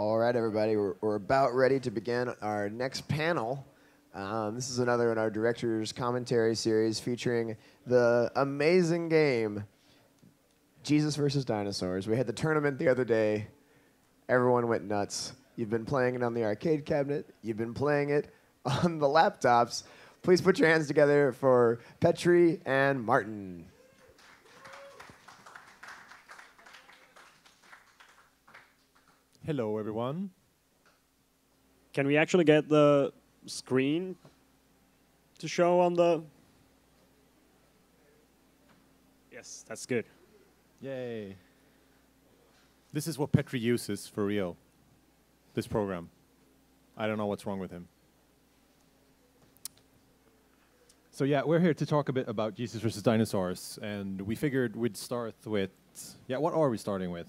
All right, everybody, we're about ready to begin our next panel. This is another in our director's commentary series featuring the amazing game, Jesus versus Dinosaurs. We had the tournament the other day. Everyone went nuts. You've been playing it on the arcade cabinet. You've been playing it on the laptops. Please put your hands together for Petri and Martin. Hello, everyone. Can we actually get the screen to show on the... Yes, that's good. Yay. This is what Petri uses for real, this program. I don't know what's wrong with him. So yeah, we're here to talk a bit about Jesus versus Dinosaurs, and we figured we'd start with... Yeah, what are we starting with?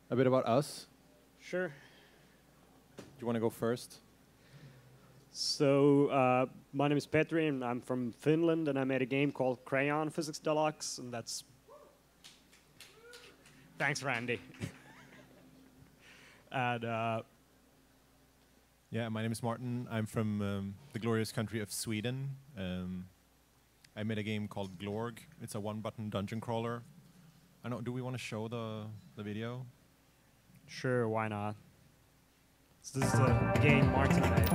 A bit about us? Sure. Do you want to go first? So, my name is Petri, and I'm from Finland, and I made a game called Crayon Physics Deluxe, and that's... Thanks, Randy. And, Yeah, my name is Martin. I'm from the glorious country of Sweden. I made a game called Glorg. It's a one-button dungeon crawler. I know. Do we want to show the video? Sure, why not? So this is the game Martin made.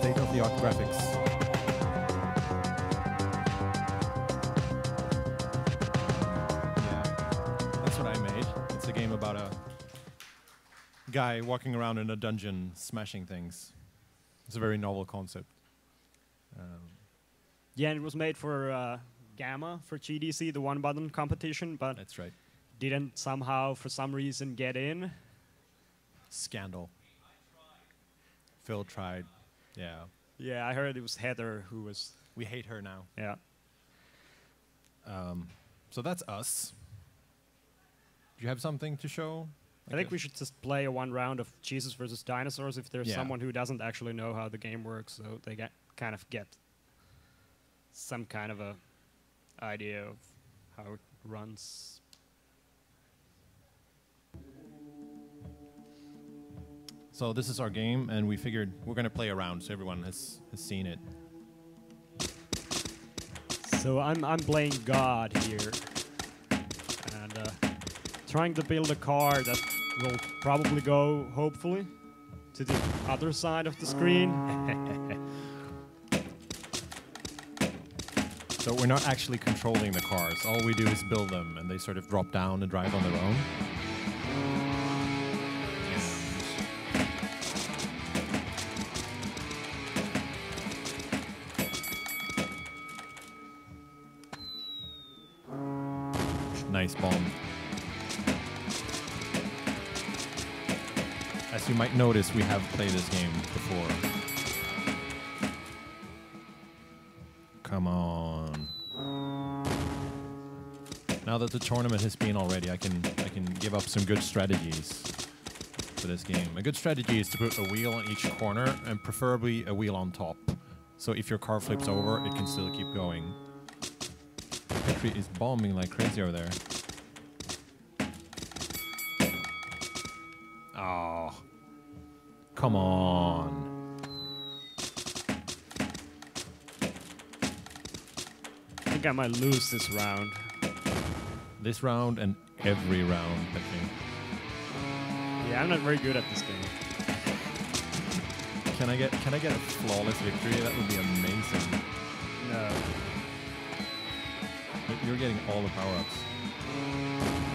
State-of-the-art graphics. Yeah, that's what I made. It's a game about a guy walking around in a dungeon smashing things. It's a very novel concept. Yeah, and it was made for Gamma, for GDC, the one-button competition, but That's right. didn't somehow, for some reason, get in. Scandal. Phil tried. Yeah. Yeah, I heard it was Heather who was... We hate her now. Yeah. So that's us. Do you have something to show? I think we should just play a one round of Jesus versus Dinosaurs if there's Yeah. someone who doesn't actually know how the game works, so they kind of get some kind of a idea of how it runs. So this is our game, and we figured we're going to play around so everyone has seen it. So I'm playing God here, and trying to build a car that will probably go, hopefully, to the other side of the screen. So we're not actually controlling the cars. All we do is build them, and they sort of drop down and drive on their own. Nice bomb. As you might notice, we have played this game before. Come on. Now that the tournament has been already, I can give up some good strategies for this game. A good strategy is to put a wheel on each corner, and preferably a wheel on top. So if your car flips over, it can still keep going. Petri is bombing like crazy over there. Oh. Come on. I think I might lose this round. This round and every round, Petri. Yeah, I'm not very good at this game. Can I get a flawless victory? That would be amazing. No. But you're getting all the power-ups.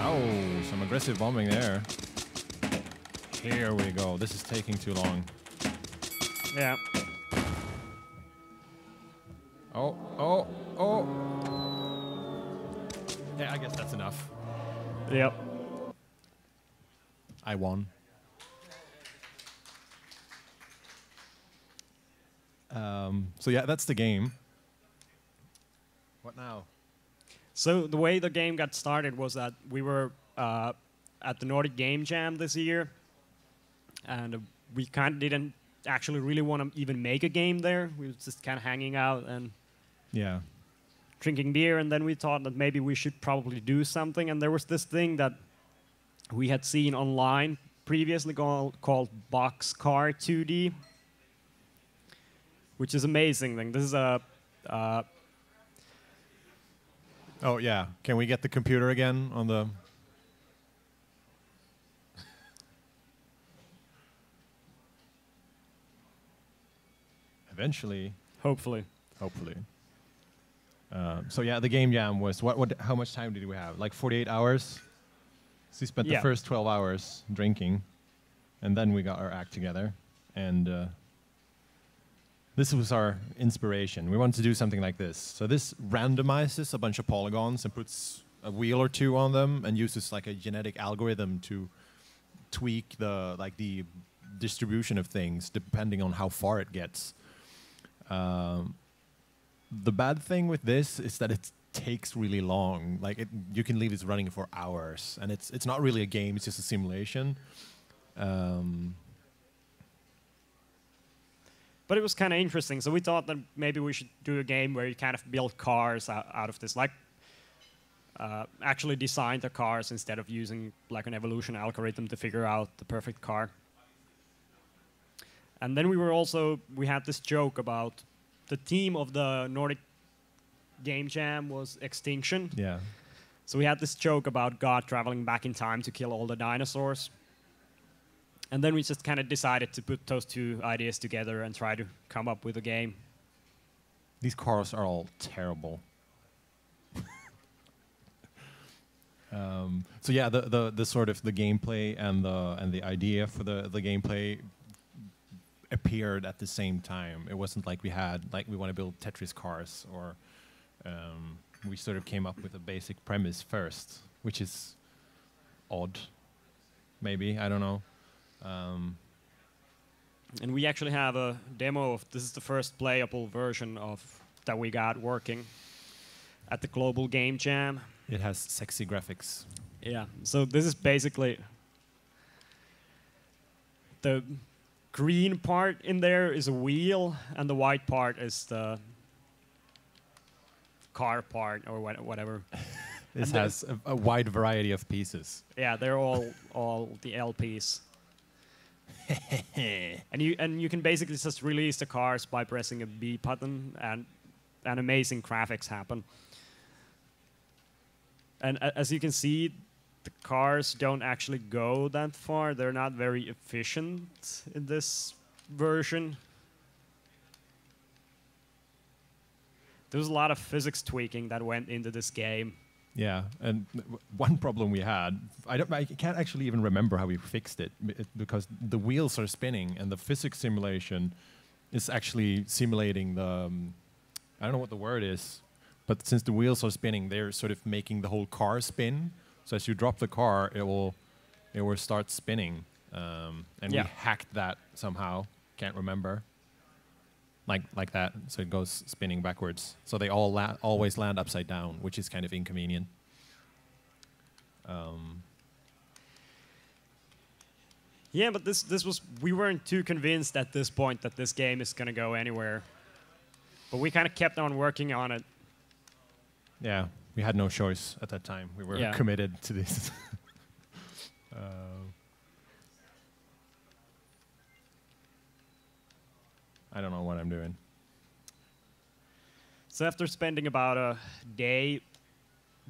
Oh, some aggressive bombing there. Here we go. This is taking too long. Yeah. Oh, oh, oh. Yeah, I guess that's enough. Yep. I won. So yeah, that's the game. What now? So the way the game got started was that we were at the Nordic Game Jam this year, and we kind of didn't actually really want to even make a game there. We were just kind of hanging out and Yeah. drinking beer, and then we thought that maybe we should probably do something. And there was this thing that we had seen online previously called Boxcar 2D, which is amazing thing. This is a Oh yeah. Can we get the computer again on the? Eventually, hopefully. hopefully. So yeah, the game jam was what? How much time did we have? Like 48 hours. So we spent the Yeah. first 12 hours drinking, and then we got our act together, and this was our inspiration. We wanted to do something like this. So this randomizes a bunch of polygons and puts a wheel or two on them, and uses like a genetic algorithm to tweak the distribution of things depending on how far it gets. The bad thing with this is that it takes really long. Like you can leave this running for hours, and it's not really a game. It's just a simulation. But it was kind of interesting, so we thought that maybe we should do a game where you kind of build cars out of this, like actually design the cars instead of using like an evolution algorithm to figure out the perfect car. And then we had this joke about the theme of the Nordic Game Jam was extinction. Yeah. So we had this joke about God traveling back in time to kill all the dinosaurs. And then we just kind of decided to put those two ideas together and try to come up with a game. These cars are all terrible. So yeah, the sort of the gameplay and the idea for the gameplay appeared at the same time. It wasn't like we want to build Tetris cars, or we sort of came up with a basic premise first, which is odd. Maybe, I don't know. And we actually have a demo of this is the first playable version of that we got working at the Global Game Jam. It has sexy graphics. Yeah, so this is basically the green part in there is a wheel, and the white part is the car part or whatever. This has a wide variety of pieces. Yeah, they're all the LPs. and you can basically just release the cars by pressing a B button, and amazing graphics happen. And as you can see, the cars don't actually go that far. They're not very efficient in this version. There was a lot of physics tweaking that went into this game. Yeah, and one problem we had, I can't actually even remember how we fixed it, because the wheels are spinning and the physics simulation is actually simulating the, I don't know what the word is, but since the wheels are spinning, they're sort of making the whole car spin. So as you drop the car, it will start spinning, and Yeah. we hacked that somehow. Can't remember. Like that, so it goes spinning backwards. So they always land upside down, which is kind of inconvenient. Yeah, but this was we weren't too convinced at this point that this game is gonna go anywhere. But we kind of kept on working on it. Yeah, we had no choice at that time. We were Yeah. committed to this. I don't know what I'm doing. So after spending about a day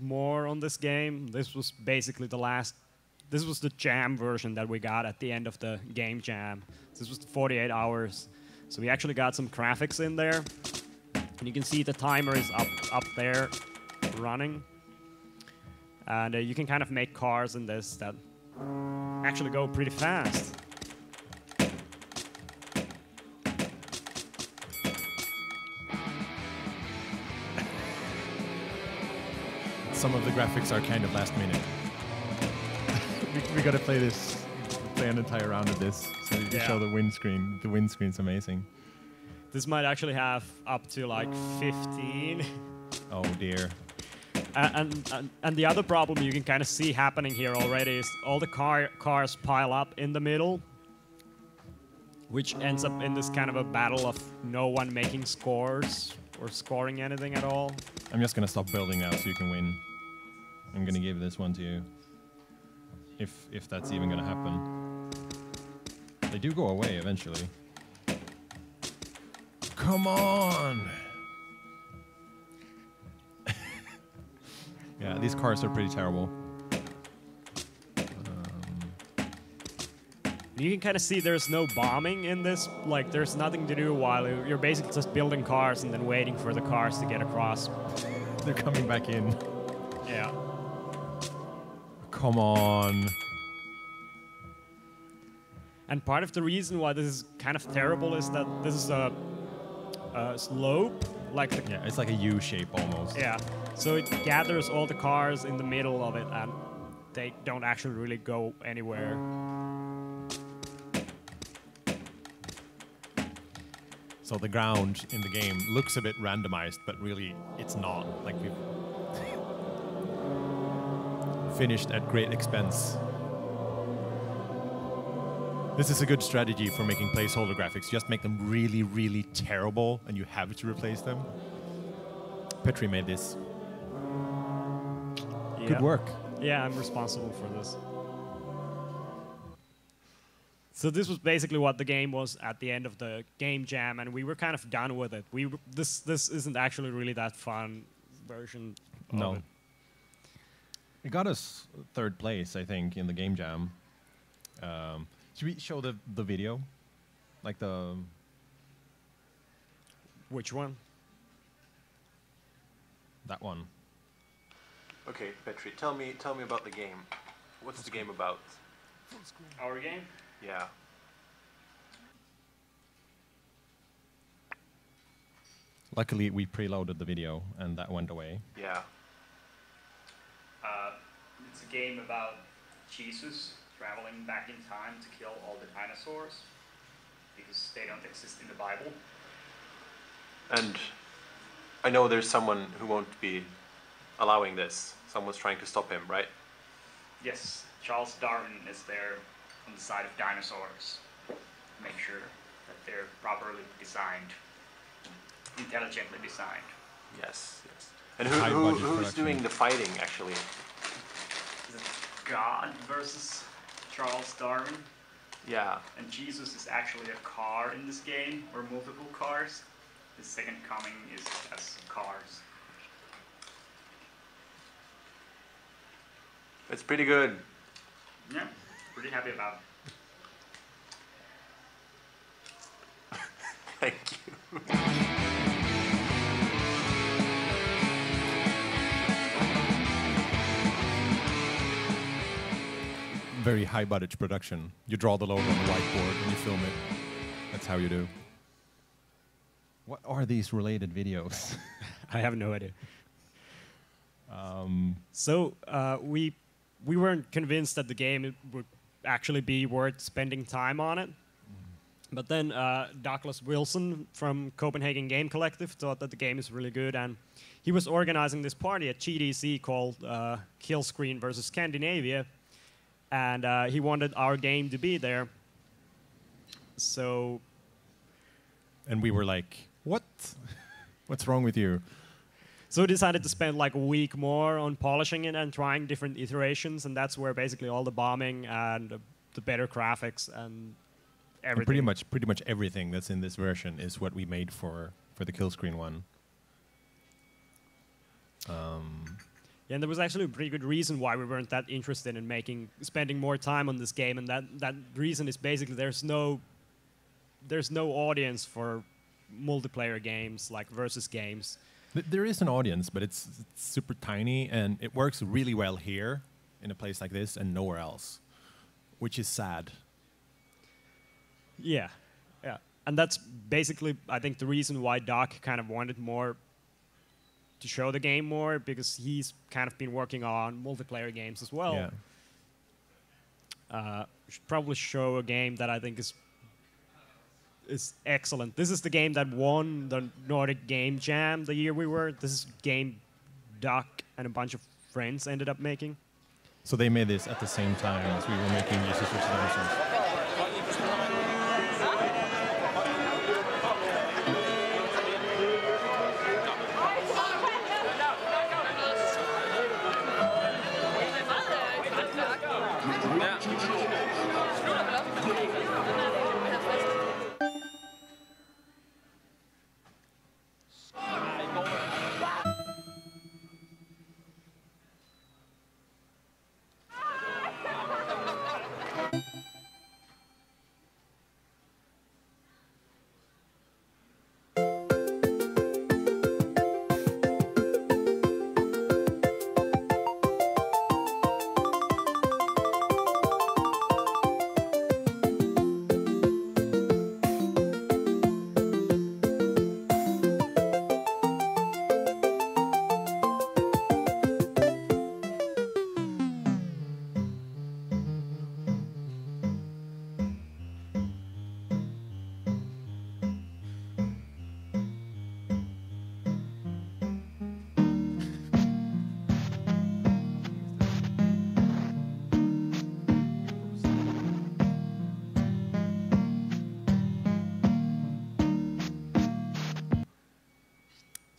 more on this game, this was basically this was the jam version that we got at the end of the game jam. This was 48 hours. So we actually got some graphics in there. And you can see the timer is up there running. And you can kind of make cars in this that actually go pretty fast. Some of the graphics are kind of last minute. we gotta play an entire round of this, so you can Yeah. show the windscreen. The windscreen's amazing. This might actually have up to like 15. Oh dear. And the other problem you can kind of see happening here already is all the cars pile up in the middle, which ends up in this kind of a battle of no one making scores or scoring anything at all. I'm just gonna stop building now so you can win. I'm gonna give this one to you. If that's even gonna happen. They do go away eventually. Come on! Yeah, these cars are pretty terrible. You can kind of see there's no bombing in this. Like, there's nothing to do while you're basically just building cars and then waiting for the cars to get across. They're coming back in. Yeah. Come on. And part of the reason why this is kind of terrible is that this is a slope. Like the, Yeah, it's like a U shape almost. yeah. So it gathers all the cars in the middle of it, and they don't actually really go anywhere. So the ground in the game looks a bit randomized, but really it's not. Like we've finished at great expense. This is a good strategy for making placeholder graphics. Just make them really, really terrible, and you have to replace them. Petri made this. Yeah. Good work. Yeah, I'm responsible for this. So this was basically what the game was at the end of the game jam, and we were kind of done with it. This isn't actually really that fun version of No. it. It got us third place, I think, in the game jam. Should we show the video? Like the... Which one? that one. Okay, Petri, tell me about the game. What's the game about? Our game? Yeah. Luckily, we preloaded the video, and that went away. Yeah. It's a game about Jesus traveling back in time to kill all the dinosaurs because they don't exist in the Bible. And I know there's someone who won't be allowing this. Someone's trying to stop him, right? Yes, Charles Darwin is there on the side of dinosaurs to make sure that they're properly designed, intelligently designed. Yes, yes. And High budget who's production. doing the fighting, actually? Is it God versus Charles Darwin? Yeah. And Jesus is actually a car in this game, or multiple cars. The second coming is as cars. It's pretty good. Yeah, pretty happy about it. Thank you. Very high budget production. You draw the logo on the whiteboard and you film it. That's how you do. What are these related videos? I have no idea. So we weren't convinced that the game would actually be worth spending time on it. But then Douglas Wilson from Copenhagen Game Collective thought that the game is really good, and he was organizing this party at GDC called Kill Screen versus Scandinavia, and he wanted our game to be there. So, And we were like, what? What's wrong with you? so we decided to spend like a week more on polishing it and trying different iterations, and that's where basically all the bombing and the better graphics and everything. Pretty much everything that's in this version is what we made for the kill screen one. Yeah, and there was actually a pretty good reason why we weren't that interested in spending more time on this game, and that reason is basically there's no audience for multiplayer games like versus games. There is an audience, but it's super tiny, and it works really well here in a place like this and nowhere else, which is sad. Yeah, yeah, and that's basically I think the reason why Doc kind of wanted more to show the game more, because he's kind of been working on multiplayer games as well. Yeah. Should probably show a game that I think is is excellent. This is the game that won the Nordic Game Jam the year we were. This is game Duck and a bunch of friends ended up making. So they made this at the same time as we were making Jesus vs. Dinosaurs.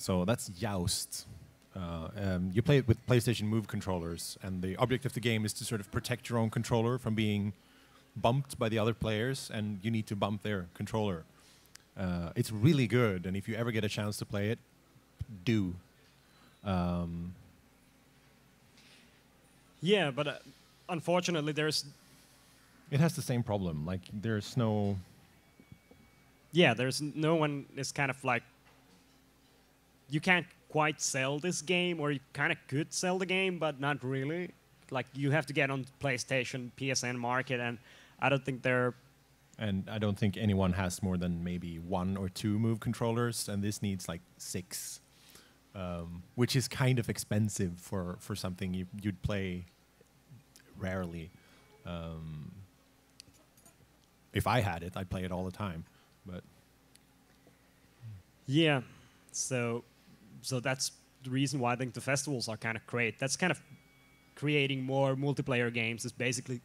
So that's Joust. You play it with PlayStation Move controllers, and the object of the game is to sort of protect your own controller from being bumped by the other players, and you need to bump their controller. It's really good, and if you ever get a chance to play it, do. Yeah, but unfortunately, It has the same problem. Like, there's no... there's no one is kind of like, you can't quite sell this game, or you kind of could sell the game, but not really. Like, you have to get on PlayStation, PSN market, and I don't think they're... And I don't think anyone has more than maybe 1 or 2 Move controllers, and this needs like 6, which is kind of expensive for something you'd play rarely. If I had it, I'd play it all the time, but... Yeah, so that's the reason why I think the festivals are kind of great. That's kind of creating more multiplayer games, is basically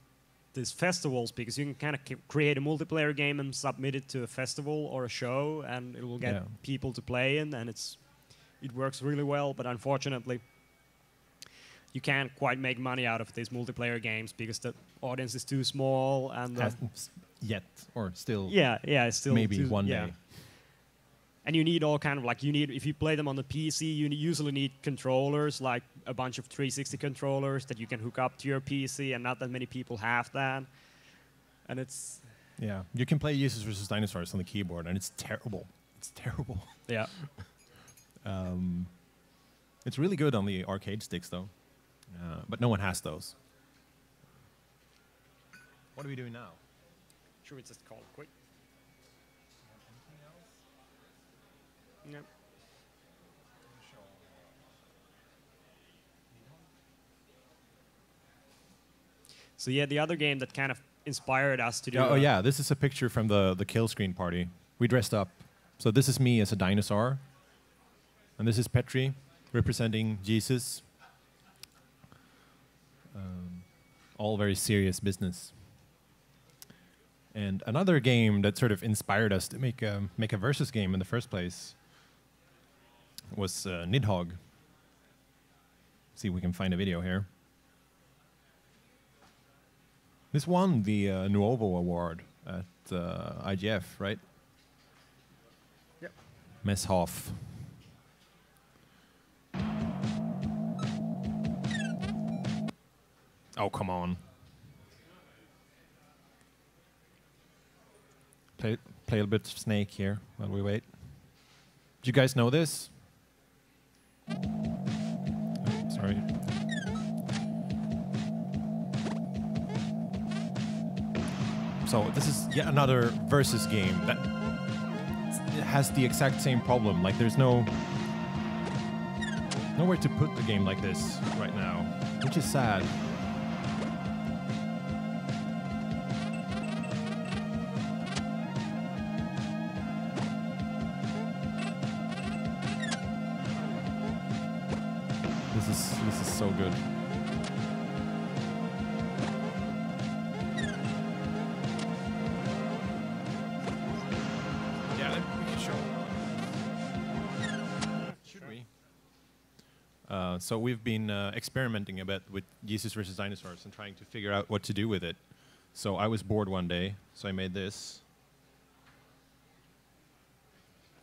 these festivals, because you can kind of create a multiplayer game and submit it to a festival or a show, and it will get people to play in, and it works really well. But unfortunately, you can't quite make money out of these multiplayer games because the audience is too small, and yet, or still. Yeah, it's still maybe one day. And you need all kind of like, if you play them on the PC, you usually need controllers, like a bunch of 360 controllers that you can hook up to your PC, and not that many people have that. And it's... Yeah, you can play Jesus vs. Dinosaurs on the keyboard, and it's terrible. It's terrible. Yeah. It's really good on the arcade sticks, though. But no one has those. What are we doing now? Should we just call it quick? Yep. So yeah, the other game that kind of inspired us to do... Oh yeah, this is a picture from the kill screen party. We dressed up. So this is me as a dinosaur. And this is Petri, representing Jesus. All very serious business. And another game that sort of inspired us to make a versus game in the first place was Nidhogg. See if we can find a video here. This won the Nuovo Award at IGF, right? Yep. Messhoff. Oh, come on. Play a bit of Snake here while we wait. Do you guys know this? Oh, sorry. So this is yet another versus game that has the exact same problem. Like, there's nowhere to put the game like this right now, which is sad. This is so good. Yeah, we can show. Should we? So we've been experimenting a bit with Jesus versus Dinosaurs and trying to figure out what to do with it. So I was bored one day, so I made this.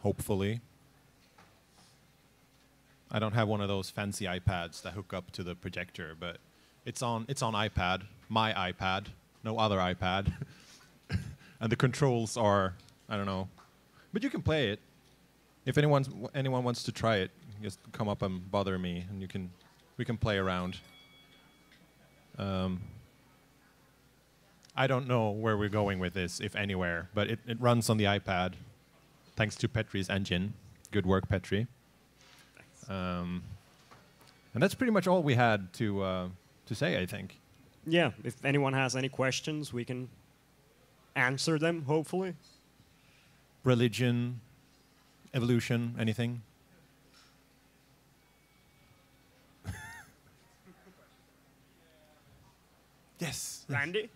Hopefully. I don't have one of those fancy iPads that hook up to the projector, but it's on iPad, my iPad, no other iPad. And the controls are, I don't know. But you can play it. If anyone wants to try it, just come up and bother me, and we can play around. I don't know where we're going with this, if anywhere, but it runs on the iPad, thanks to Petri's engine. Good work, Petri. And that's pretty much all we had to say, I think. Yeah, if anyone has any questions, we can answer them, hopefully. Religion, evolution, anything? Yes. Randy?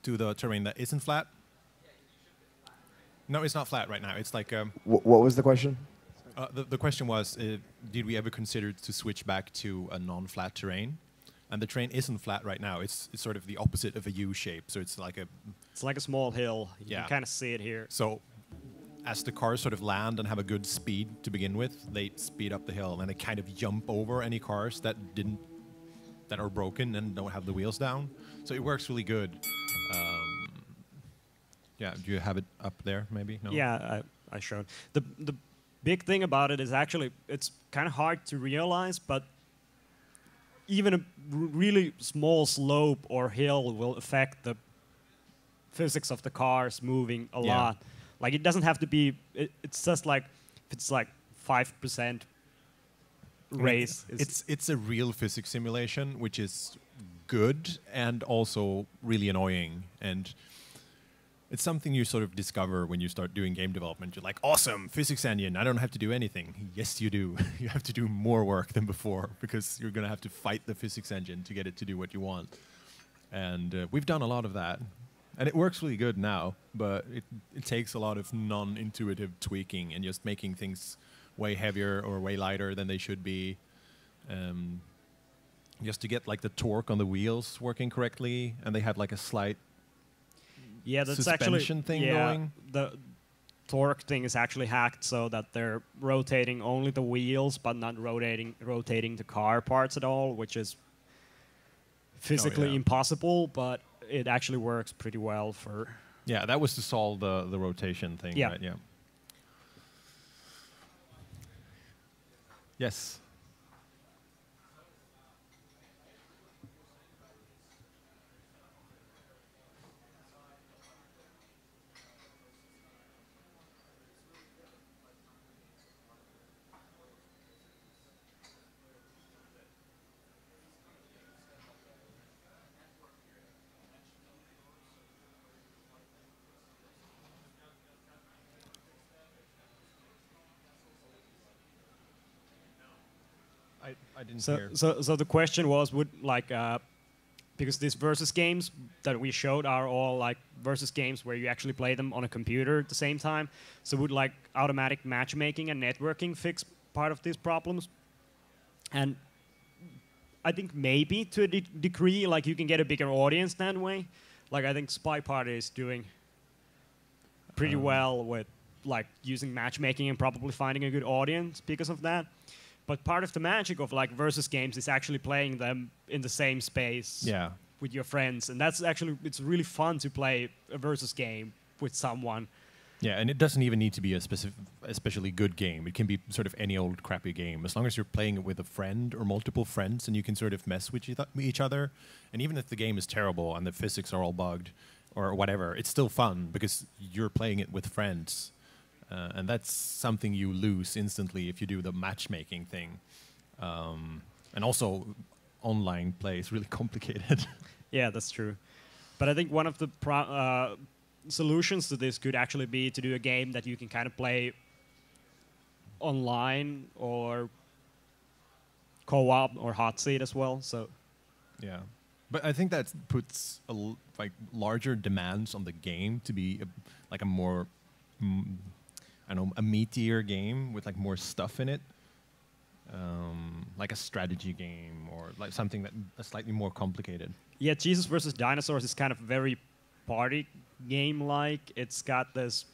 To the terrain that isn't flat? No, it's not flat right now. It's like What was the question? the question was, did we ever consider to switch back to a non-flat terrain? And the terrain isn't flat right now. It's sort of the opposite of a U shape. So it's like It's like a small hill. You Yeah. can kind of see it here. so as the cars sort of land and have a good speed to begin with, they speed up the hill and they kind of jump over any cars that are broken and don't have the wheels down. So it works really good. Yeah, do you have it up there? Maybe no. Yeah, I showed. The big thing about it is actually it's kind of hard to realize, but even a really small slope or hill will affect the physics of the cars moving a Yeah. lot. Like it doesn't have to be. It's just like if it's like 5% race. It's a real physics simulation, which is good and also really annoying. And it's something you sort of discover when you start doing game development. You're like, awesome, physics engine, I don't have to do anything. Yes, you do. You have to do more work than before because you're going to have to fight the physics engine to get it to do what you want. And we've done a lot of that. And it works really good now, but it takes a lot of non-intuitive tweaking and just making things way heavier or way lighter than they should be. Just to get like the torque on the wheels working correctly, and they had like a slight that's suspension actually thing going. The torque thing is actually hacked so that they're rotating only the wheels, but not rotating the car parts at all, which is physically yeah. impossible. But it actually works pretty well for. Yeah, that was to solve the rotation thing, Yeah. right? Yeah. Yes. I didn't hear. So the question was, would like because these versus games that we showed are all like versus games where you actually play them on a computer at the same time. So would like automatic matchmaking and networking fix part of these problems? And I think maybe to a degree, like you can get a bigger audience that way. Like I think Spy Party is doing pretty well with like using matchmaking and probably finding a good audience because of that. But part of the magic of like versus games is actually playing them in the same space Yeah. with your friends, and that's actually it's really fun to play a versus game with someone. Yeah, and it doesn't even need to be a especially good game. It can be sort of any old crappy game, as long as you're playing it with a friend or multiple friends, and you can sort of mess with each other. And even if the game is terrible and the physics are all bugged or whatever, it's still fun because you're playing it with friends. And that's something you lose instantly if you do the matchmaking thing. And also, online play is really complicated. Yeah, that's true. But I think one of the solutions to this could actually be to do a game that you can kind of play online or co-op or hot seat as well. So Yeah, but I think that puts like larger demands on the game to be like a more, I don't know, a meatier game with like more stuff in it, like a strategy game or like something that slightly more complicated. yeah, Jesus versus Dinosaurs is kind of very party game-like. It's got this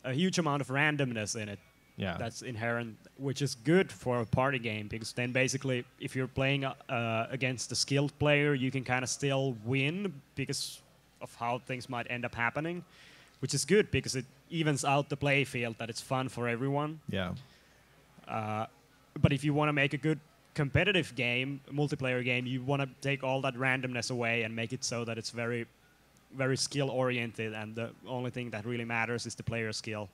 a huge amount of randomness in it. Yeah, That's inherent, which is good for a party game because then basically, if you're playing against a skilled player, you can kind of still win because of how things might end up happening, which is good because it evens out the play field that it's fun for everyone. yeah. But if you want to make a good competitive game, multiplayer game, you want to take all that randomness away and make it so that it's very, very skill oriented, and the only thing that really matters is the player skill.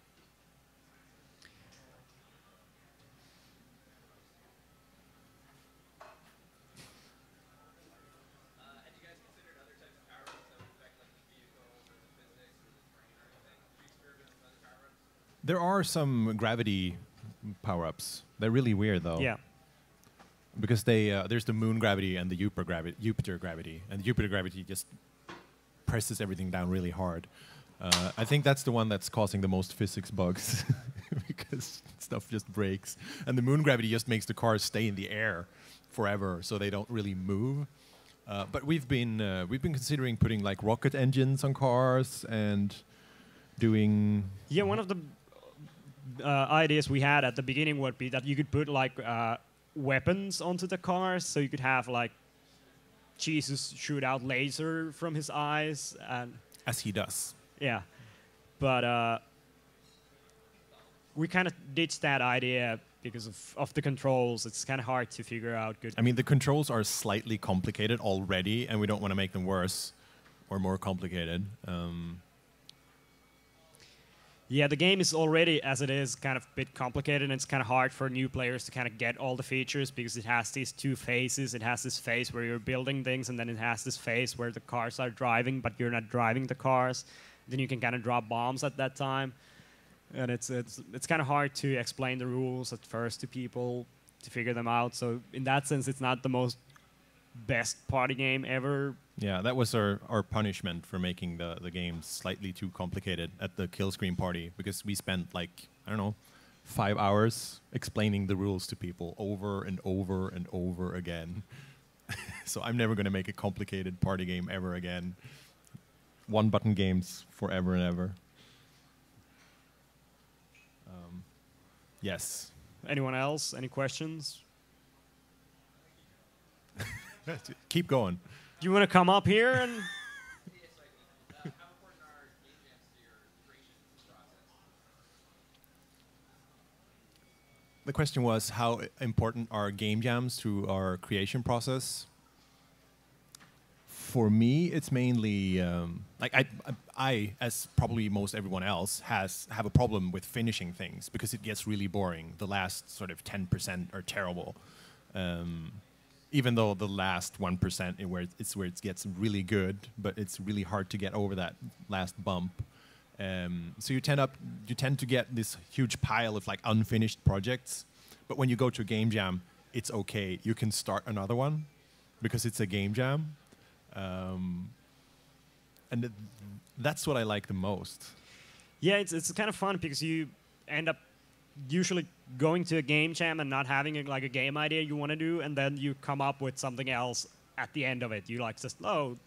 There are some gravity power-ups. They're really weird, though. Yeah. Because they there's the moon gravity and the Jupiter gravity, and the Jupiter gravity just presses everything down really hard. I think that's the one that's causing the most physics bugs because stuff just breaks, and the moon gravity just makes the cars stay in the air forever, so they don't really move. But we've been considering putting like rocket engines on cars and doing. Yeah, one of the ideas we had at the beginning would be that you could put like weapons onto the cars, so you could have like Jesus shoot out laser from his eyes, and As he does. yeah, but we kind of ditched that idea because of the controls. It's kind of hard to figure out good. I mean, the controls are slightly complicated already, and we don't want to make them worse or more complicated. Yeah, the game is already, as it is, kind of a bit complicated, and it's kind of hard for new players to kind of get all the features because it has these two phases. It has this phase where you're building things, and then it has this phase where the cars are driving, but you're not driving the cars. Then you can kind of drop bombs at that time. And it's kind of hard to explain the rules at first to people to figure them out. So in that sense, it's not the most best party game ever. Yeah, that was our punishment for making the game slightly too complicated at the kill screen party, because we spent like, I don't know, 5 hours explaining the rules to people over and over and over again. So I'm never going to make a complicated party game ever again. One button games forever and ever. Yes. Anyone else? Any questions? Keep going. Do you want to come up here and... The question was, how important are game jams to our creation process? For me, it's mainly like I, as probably most everyone else, have a problem with finishing things because it gets really boring. The last sort of 10% are terrible, even though the last 1% is where it gets really good. But it's really hard to get over that last bump. So you tend to get this huge pile of like unfinished projects. But when you go to a game jam, it's okay. You can start another one because it's a game jam. And that's what I like the most. Yeah, it's kind of fun because you end up usually going to a game jam and not having like a game idea you want to do, and then you come up with something else at the end of it. You like just, oh,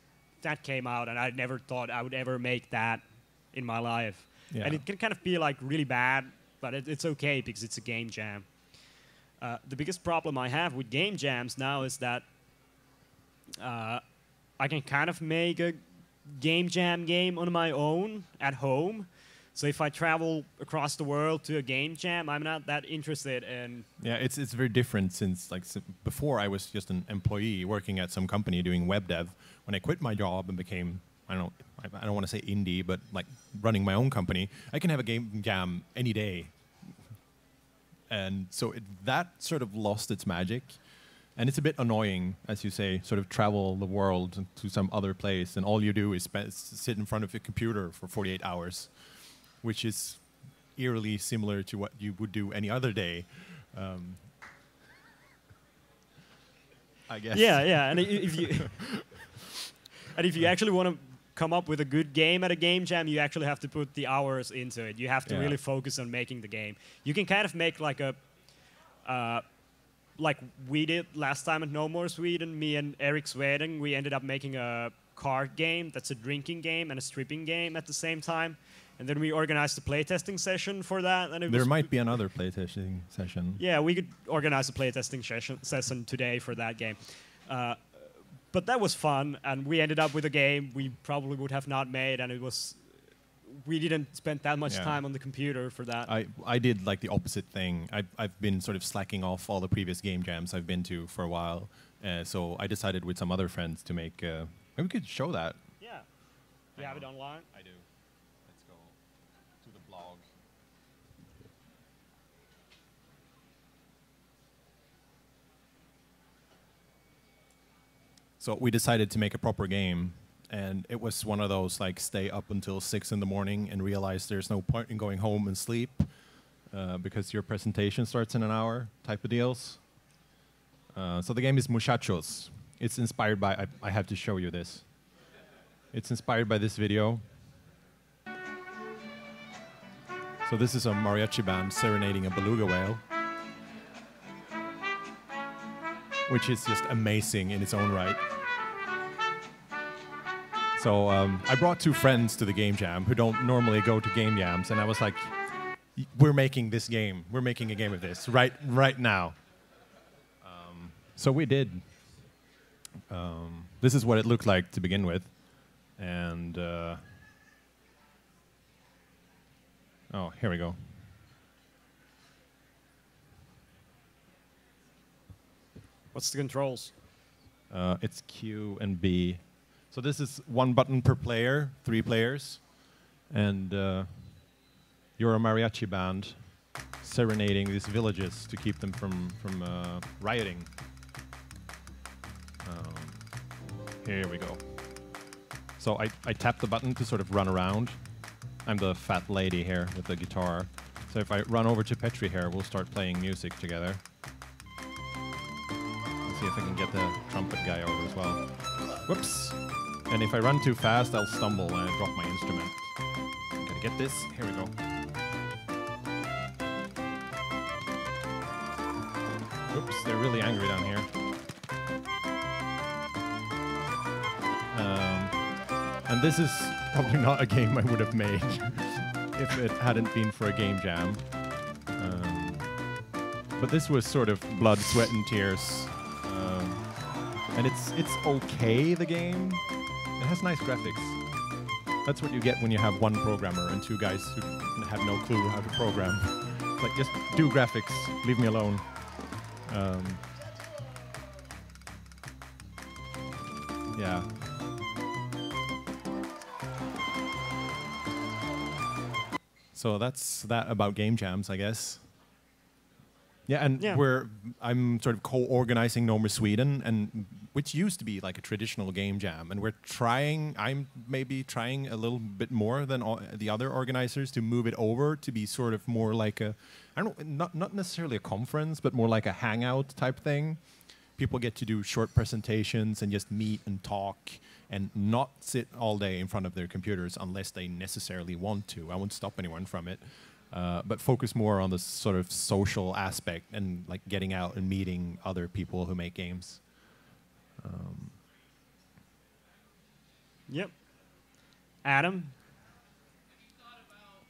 that came out, and I never thought I would ever make that in my life. Yeah. And it can kind of be like really bad, but it's okay because it's a game jam. The biggest problem I have with game jams now is that I can kind of make a game jam game on my own at home. So if I travel across the world to a game jam, I'm not that interested in... Yeah, it's very different since like before I was just an employee working at some company doing web dev. When I quit my job and became, I don't want to say indie, but like running my own company, I can have a game jam any day. And so that sort of lost its magic. And it's a bit annoying, as you say, sort of travel the world to some other place, and all you do is sit in front of your computer for 48 hours, which is eerily similar to what you would do any other day. I guess. Yeah, and if you and if you actually want to come up with a good game at a game jam, you actually have to put the hours into it. You have to really focus on making the game. You can kind of make like a like we did last time at No More Sweden. Me and Eric Sweden, we ended up making a card game that's a drinking game and a stripping game at the same time. And then we organized a playtesting session for that. And there might be another playtesting session. Yeah, we could organize a playtesting session today for that game. But that was fun, and we ended up with a game we probably would have not made, and we didn't spend that much time on the computer for that. I did like the opposite thing. I've been sort of slacking off all the previous game jams I've been to for a while. So I decided with some other friends to make, maybe we could show that. Yeah. You have it online? I do. Let's go to the blog. So we decided to make a proper game, and it was one of those like stay up until 6 in the morning and realize there's no point in going home and sleep because your presentation starts in an hour type of deals. So the game is Muchachos. It's inspired by, I have to show you this. It's inspired by this video. So this is a mariachi band serenading a beluga whale, which is just amazing in its own right. So I brought 2 friends to the game jam who don't normally go to game jams, and I was like, we're making this game. We're making a game of this right now. So we did. This is what it looked like to begin with. And, oh, here we go. What's the controls? It's Q and B. So this is 1 button per player, 3 players. And you're a mariachi band serenading these villages to keep them from rioting. Here we go. So I tap the button to sort of run around. I'm the fat lady here with the guitar. So if I run over to Petri here, we'll start playing music together. Let's see if I can get the trumpet guy over as well. Whoops. And if I run too fast, I'll stumble and I drop my instrument. Gotta get this. Here we go. Oops, they're really angry down here. And this is probably not a game I would have made if it hadn't been for a game jam. But this was sort of blood, sweat, and tears. And it's okay, the game. It has nice graphics. That's what you get when you have 1 programmer and 2 guys who have no clue how to program. It's like, just do graphics, leave me alone. Yeah. So that's that about game jams, I guess. Yeah, and I'm sort of co-organizing No More Sweden, and which used to be like a traditional game jam, and I'm maybe trying a little bit more than the other organizers to move it over to be sort of more like a, I don't know, not necessarily a conference, but more like a hangout type thing. People get to do short presentations and just meet and talk and not sit all day in front of their computers unless they necessarily want to. I won't stop anyone from it. But focus more on the sort of social aspect and like getting out and meeting other people who make games. Yep. Adam? Have you thought about,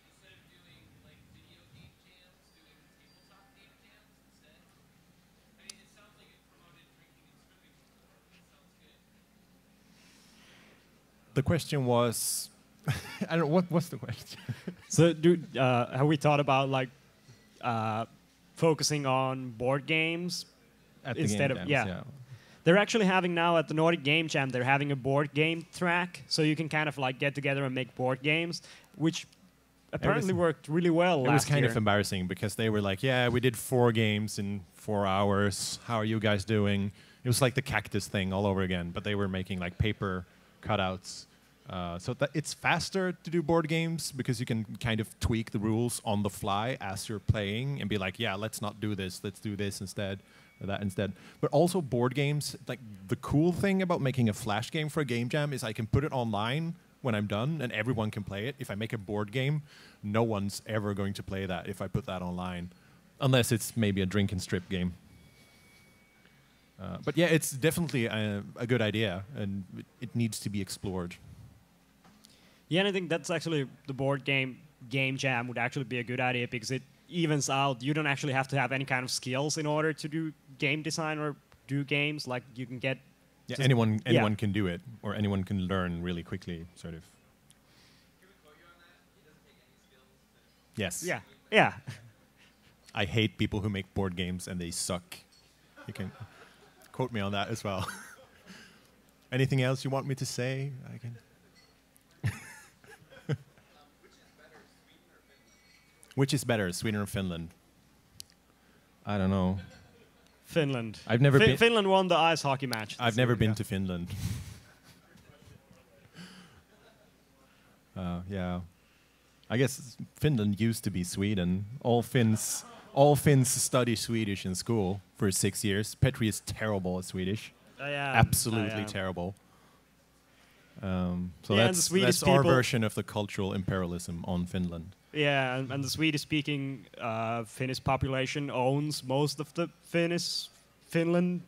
instead of doing like video game jams, doing tabletop game jams instead? I mean, it sounds like it promoted drinking and stripping. It sounds good. The question was, I don't know, what's the question? So, have we thought about like focusing on board games At the instead game of jams, They're actually having now at the Nordic Game Jam, they're having a board game track, so you can kind of like get together and make board games, which apparently worked really well It last was kind year. of embarrassing because they were like, yeah, we did 4 games in 4 hours. How are you guys doing? It was like the cactus thing all over again, but they were making like paper cutouts. So that it's faster to do board games because you can kind of tweak the rules on the fly as you're playing and be like, yeah, let's not do this. Let's do this instead or that instead. But also board games, like the cool thing about making a flash game for a game jam is I can put it online when I'm done and everyone can play it. If I make a board game, no one's ever going to play that if I put that online, unless it's maybe a drink and strip game. But yeah, it's definitely a good idea, and it needs to be explored. Yeah, and I think that's actually the board game jam would actually be a good idea because it evens out. You don't actually have to have any kind of skills in order to do game design or do games. Like you can get Yeah, just- anyone can do it, or anyone can learn really quickly, sort of. Yes. Yeah. I hate people who make board games and they suck. You can quote me on that as well. Anything else you want me to say? I can. Which is better, Sweden or Finland? I don't know. Finland. I've never been. Finland won the ice hockey match. I've never been to Finland. Yeah, I guess Finland used to be Sweden. All Finns study Swedish in school for 6 years. Petri is terrible at Swedish. Absolutely terrible. So Yeah, and the Swedish that's our people- version of the cultural imperialism on Finland. Yeah, and the Swedish-speaking Finnish population owns most of the Finland.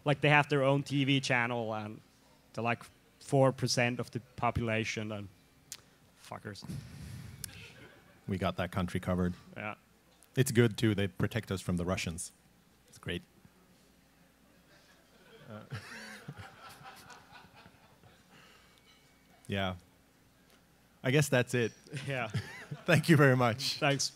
Like they have their own TV channel, and they're like 4% of the population. And fuckers. We got that country covered. Yeah. It's good too. They protect us from the Russians. It's great. Yeah. I guess that's it. Yeah. Thank you very much. Thanks.